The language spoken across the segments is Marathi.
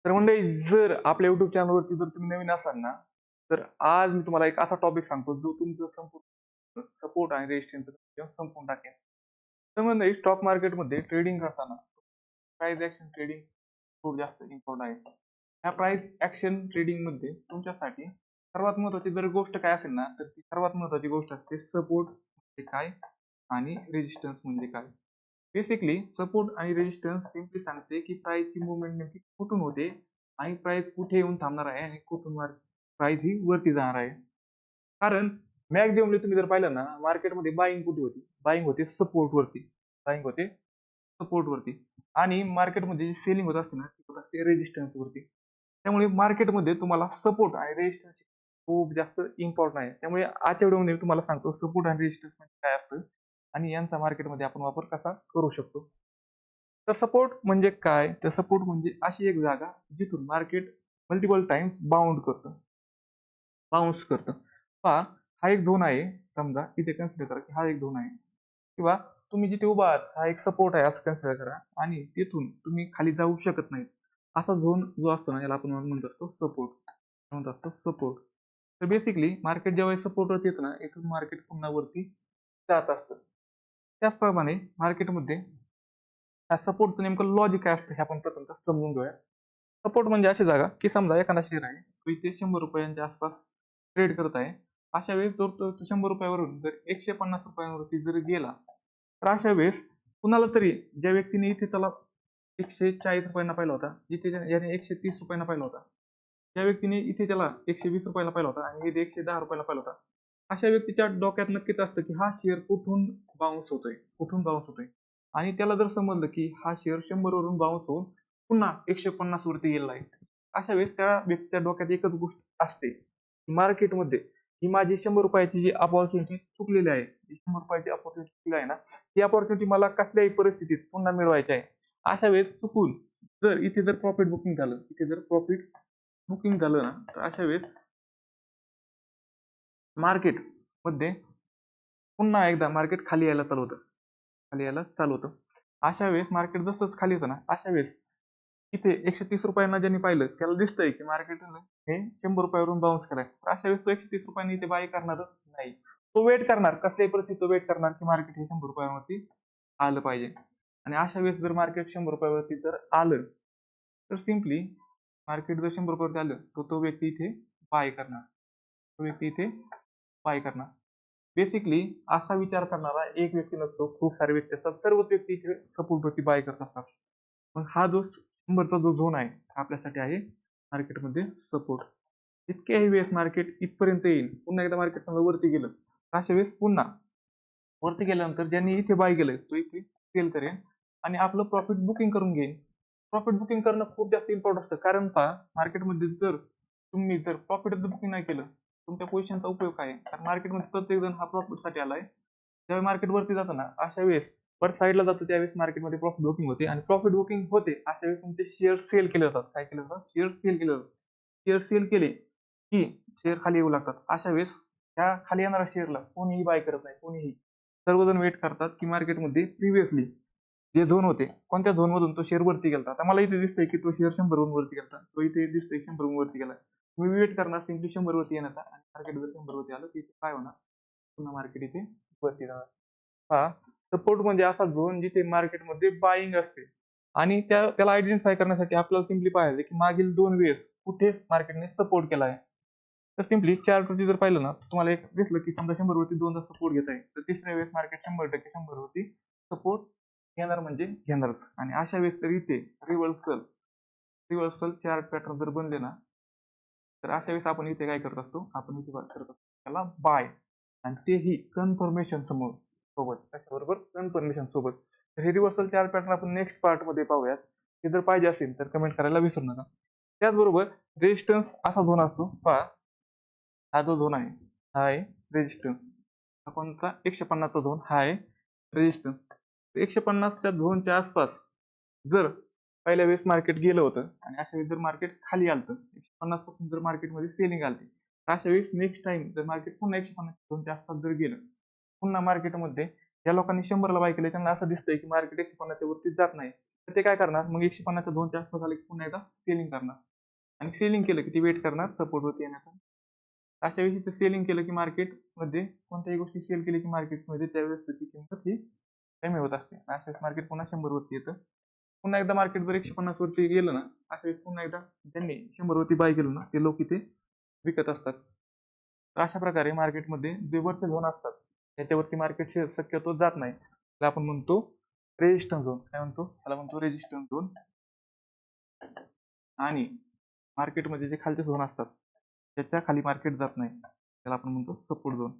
तर मंडळी, जर आपल्या युट्यूब चॅनलवरती जर तुम्ही नवीन असाल ना, तर आज मी तुम्हाला एक असा टॉपिक सांगतो जो तुमचं संपूर्ण सपोर्ट आणि रेजिस्टन्स संपून टाकेल. तर मंडळी, स्टॉक मार्केटमध्ये ट्रेडिंग करताना प्राइस ऍक्शन ट्रेडिंग खूप जास्त इम्पॉर्टंट आहे. ह्या प्राइस ऍक्शन ट्रेडिंग मध्ये तुमच्यासाठी सर्वात महत्वाची जर गोष्ट काय असेल ना, तर ती सर्वात महत्वाची गोष्ट असते सपोर्ट म्हणजे काय आणि रेजिस्टन्स म्हणजे काय. बेसिकली सपोर्ट आणि रेजिस्टन्स सिम्पली सांगते की प्राइसची मुवमेंट नेमकी कुठून होते आणि प्राइस कुठे येऊन थांबणार आहे आणि कुठून प्राइस ही वरती जाणार आहे. कारण मॅक्झिममली तुम्ही जर पाहिलं ना, मार्केटमध्ये बाईंग कुठे होती, बाईंग होते सपोर्ट वरती, बाईंग होते सपोर्ट वरती, आणि मार्केटमध्ये जी सेलिंग होत असते ना, ती होत असते रेजिस्टन्स वरती. त्यामुळे मार्केटमध्ये तुम्हाला सपोर्ट आणि रेजिस्टन्स खूप जास्त इम्पॉर्टंट आहे. त्यामुळे आजच्या व्हिडिओमध्ये मी तुम्हाला सांगतो सपोर्ट आणि रेजिस्टन्स म्हणजे काय असतं आणि यांचा मार्केटमध्ये आपण वापर कसा करू शकतो. तर सपोर्ट म्हणजे काय? तर सपोर्ट म्हणजे अशी एक जागा जिथून मार्केट मल्टिपल टाइम्स बाउन्स करतं. पहा, हा एक झोन आहे. समजा इथे कन्सिडर करा की हा एक झोन आहे, किंवा तुम्ही जिथे उभा आहात हा एक सपोर्ट आहे असं कन्सिडर करा, आणि तिथून तुम्ही खाली जाऊ शकत नाही. असा झोन जो असतो ना, याला आपण म्हणत असतो सपोर्ट. म्हणत असतो सपोर्ट. तर बेसिकली मार्केट जेव्हा सपोर्ट वरती येतं ना, इथून मार्केट पुन्हा वरती जात असतं. त्याचप्रमाणे मार्केटमध्ये सपोर्टचं नेमकं लॉजिक काय असतं हे आपण प्रथमतः समजून घेऊया. सपोर्ट म्हणजे अशी जागा की समजा एखादा शेअर आहे, तो इथे 100 रुपयांच्या आसपास ट्रेड करत आहे. अशा वेळेस जर तो 100 रुपयावरून जर 150 रुपयांवरती जर गेला, तर अशा वेळेस कुणाला तरी, ज्या व्यक्तीने इथे त्याला 140 रुपयांना पाहिला होता, जिथे याने 130 रुपयांना पाहिला होता, त्या व्यक्तीने इथे त्याला 120 रुपयाला पाहिला होता आणि इथे 110 रुपयाला पाहिला होता. अशा व्यक्तीच्या डोक्यात नक्कीच असतं की हा शेअर कुठून बाउन्स होतोय, आणि त्याला जर समजलं की हा शेअर 100 वरून बाउन्स होऊन पुन्हा 150 वरती गेलेला आहे. अशा वेळेस त्या व्यक्तीच्या डोक्यात एकच गोष्ट असते, मार्केटमध्ये ही माझी 100 रुपयाची जी अपॉर्च्युनिटी चुकलेली आहे, जी 100 रुपयाची अपॉर्च्युनिटी चुकली आहे ना, ती अपॉर्च्युनिटी मला कसल्याही परिस्थितीत पुन्हा मिळवायची आहे. अशा वेळेस चुकून जर इथे जर प्रॉफिट बुकिंग झालं, ना, तर अशा वेळेस मार्केटमध्ये पुन्हा एकदा मार्केट खाली यायला चालू होतं. अशा वेळेस मार्केट जसंच खाली होतं ना, अशा वेळेस इथे 130 रुपयांना ज्यांनी पाहिलं त्याला दिसतंय की मार्केट हे 100 रुपयावरून बाउन्स कराय. तर अशा वेळेस तो 130 रुपयांनी इथे बाय करणारच नाही. तो वेट करणार, कसल्याही परिस्थितीत तो वेट करणार की मार्केट हे 100 रुपयावरती आलं पाहिजे. आणि अशा वेळेस जर मार्केट 100 रुपयावरती जर आलं, तर सिम्पली मार्केट जर 100 रुपयावरती आलं, तर तो व्यक्ती इथे बाय करणार. तो व्यक्ती इथे बाय करणार. बेसिकली असा विचार करणारा एक व्यक्ती नसतो, खूप सारे व्यक्ती असतात. सर्वच व्यक्ती इथे सपोर्टवरती बाय करत असतात. मग हा जो 100चा जो झोन आहे, हा आपल्यासाठी आहे मार्केटमध्ये सपोर्ट. इतक्याही वेळेस मार्केट इथपर्यंत येईल, पुन्हा एकदा मार्केट समजा वरती गेलं, अशा वेळेस पुन्हा वरती गेल्यानंतर ज्यांनी इथे बाय केलंय तो इथे सेल करेल आणि आपलं प्रॉफिट बुकिंग करून घेईल. प्रॉफिट बुकिंग करणं खूप जास्त इम्पॉर्टंट असतं, कारण पहा, मार्केटमध्ये जर तुम्ही जर प्रॉफिट बुकिंग नाही केलं, तुमच्या पोझिशनचा उपयोग काय आहे? कारण मार्केटमध्ये प्रत्येक जण हा प्रॉफिटसाठी आलाय. ज्यावेळी मार्केट वरती जातं ना, अशा वेळेस वर साईडला जातं, त्यावेळेस मार्केटमध्ये प्रॉफिट बुकिंग होते, आणि प्रॉफिट बुकिंग होते अशा वेळेस तुमचे शेअर सेल केले जातात. काय केले जातात? शेअर सेल केले जातात. शेअर सेल केले की शेअर खाली येऊ लागतात. अशा वेळेस त्या खाली येणाऱ्या शेअरला कोणीही बाय करत नाही, कोणीही. सर्वजण वेट करतात की मार्केटमध्ये प्रिव्हियसली जे झोन होते, कोणत्या झोन मधून तो शेअर वरती गेला. आता मला इथे दिसतंय की तो शेअर 100 वरून वरती गेला, तो इथे दिसतोय 100 वरून वरती गेला. तुम्ही वेट करणार सिम्पली 100 वरती येण्याचा, आणि मार्केट जर 100 वरती आलं तर काय होणार? पुन्हा मार्केट इथे वरती जाणार. हा सपोर्ट म्हणजे असा झोन जिथे मार्केटमध्ये बाईंग असते, आणि त्याला आयडेंटिफाय करण्यासाठी आपल्याला सिम्पली पाहायचं की मागील 2 वेळेस कुठे मार्केटने सपोर्ट केला आहे. तर सिम्पली चार्टवरती जर पाहिलं ना, तर तुम्हाला एक दिसलं की समजा 100 वरती दोनदा सपोर्ट घेत आहे, तर तिसऱ्या वेळेस मार्केट 100% 100 वरती सपोर्ट घेणार म्हणजे घेणारच. आणि अशा वेळेस तर इथे रिव्हर्सल चार्ट पॅटर्न जर बनले ना, तर अशा वेळेस आपण इथे काय करत असतो, आपण इथे करत असतो त्याला बाय, आणि तेही कन्फर्मेशन सोबत. कशाबरोबर? कन्फर्मेशन सोबत. तर हे रिव्हर्सल चार्ट पॅटर्न आपण नेक्स्ट पार्ट मध्ये पाहूयात. ते जर पाहिजे असेल तर कमेंट करायला विसरू नका. त्याचबरोबर रेजिस्टन्स असा झोन असतो, पहा, हा जो झोन आहे, हा आहे रेजिस्टन्स. हा कोणता? 150 चा झोन, हा आहे रेजिस्टन्स. 150 च्या झोनच्या आसपास जर पहिल्या वेळेस मार्केट गेलं होतं, आणि अशा वेळेस जर मार्केट खाली आलं, 150 पासून जर मार्केटमध्ये सेलिंग आली, तर अशा वेळेस नेक्स्ट टाइम जर मार्केट पुन्हा 150 झोनच्या आसपास जर गेलं, पुन्हा मार्केटमध्ये ज्या लोकांनी 100 ला बाय केलं त्यांना असं दिसतंय की मार्केट 150 च्या वरती जात नाही, तर ते काय करणार, मग 150च्या 2च्या आसपास आले की पुन्हा एकदा सेलिंग करणार. आणि सेलिंग केलं की ती वेट करणार सपोर्टवरती येण्याचा. अशा वेळी ते सेलिंग केलं की मार्केटमध्ये कोणत्याही गोष्टी सेल केली की मार्केटमध्ये त्यावेळेस त्याची किंमत ही कमी होत असते. अशा वेळेस मार्केट पुन्हा 100 वरती येतं. पुन्हा एकदा मार्केट जर 150 वरती गेलं ना, अशा वेळेस पुन्हा एकदा ज्यांनी 100 वरती बाय केलं ना, ते लोक इथे विकत असतात. तर अशा प्रकारे मार्केटमध्ये जे वरचे झोन असतात, त्याच्यावरती मार्केट शक्यतो जात नाही. त्याला आपण म्हणतो रेजिस्टन्स झोन. काय म्हणतो? त्याला म्हणतो रेजिस्टन्स झोन. आणि मार्केटमध्ये जे खालचे झोन असतात, त्याच्या खाली मार्केट जात नाही. त्याला आपण म्हणतो सपोर्ट झोन.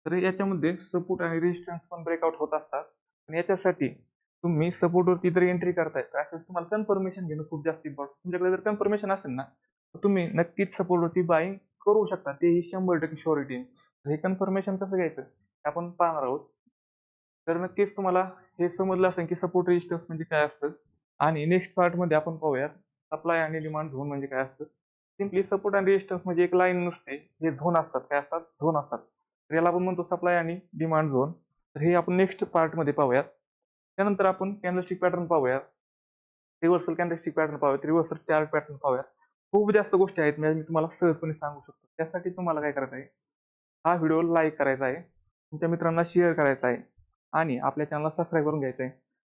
तर याच्यामध्ये सपोर्ट आणि रेजिस्टन्स पण ब्रेकआउट होत असतात. आणि याच्यासाठी तुम्ही सपोर्टवरती जर एंट्री करताय, तर अशा तुम्हाला कन्फर्मेशन घेणं खूप जास्त इम्पॉर्टंट. तुमच्याकडे जर कन्फर्मेशन असेल ना, तर तुम्ही नक्कीच सपोर्टवरती बाईंग करू शकता. तेही 100% शुअरिटी. हे कन्फर्मेशन कसं घ्यायचं हे आपण पाहणार आहोत. तर नक्कीच तुम्हाला हे समजलं असेल की सपोर्ट रेजिस्टन्स म्हणजे काय असतं. आणि नेक्स्ट पार्टमध्ये आपण पाहूयात सप्लाय आणि डिमांड झोन म्हणजे काय असतं. सिम्पली सपोर्ट आणि रेजिस्टन्स म्हणजे एक लाईन नसते, हे झोन असतात. काय असतात? झोन असतात. तर याला आपण म्हणतो सप्लाय आणि डिमांड झोन. तर हे आपण नेक्स्ट पार्टमध्ये पाहूयात. त्यानंतर आपण कॅन्डलस्टिक पॅटर्न पाहूयात, रिव्हर्सल कॅन्डलस्टिक पॅटर्न पाहूयात, रिव्हर्सल चार्ट पॅटर्न पाहूयात. खूप जास्त गोष्टी आहेत, म्हणजे मी तुम्हाला सहजपणे सांगू शकतो. त्यासाठी तुम्हाला काय करायचं आहे, हा व्हिडिओ लाईक करायचा आहे, तुमच्या मित्रांना शेअर करायचा आहे आणि आपल्या चॅनलला सबस्क्राईब करून घ्यायचं आहे.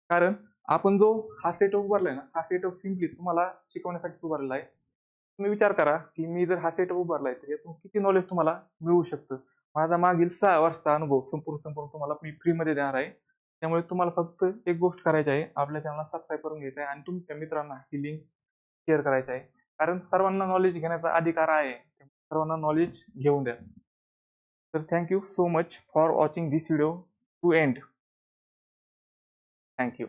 कारण आपण जो हा सेटअप उभारलाय ना, हा सेटअप सिम्पली तुम्हाला शिकवण्यासाठी उभारलेला आहे. तुम्ही विचार करा की मी जर हा सेटअप उभारलाय तर यातून किती नॉलेज तुम्हाला मिळू शकतं. माझा मागील 6 वर्षाचा अनुभव संपूर्ण तुम्हाला मी फ्रीमध्ये देणार आहे. त्यामुळे तुम्हाला फक्त एक गोष्ट करायची आहे, आपल्या चॅनलला सबस्क्राईब करून घ्यायचं आहे आणि तुमच्या मित्रांना ही लिंक शेअर करायची आहे. कारण सर्वांना नॉलेज घेण्याचा अधिकार आहे. सर्वांना नॉलेज घेऊन द्या. तर thank you so much for watching this video to end. Thank you.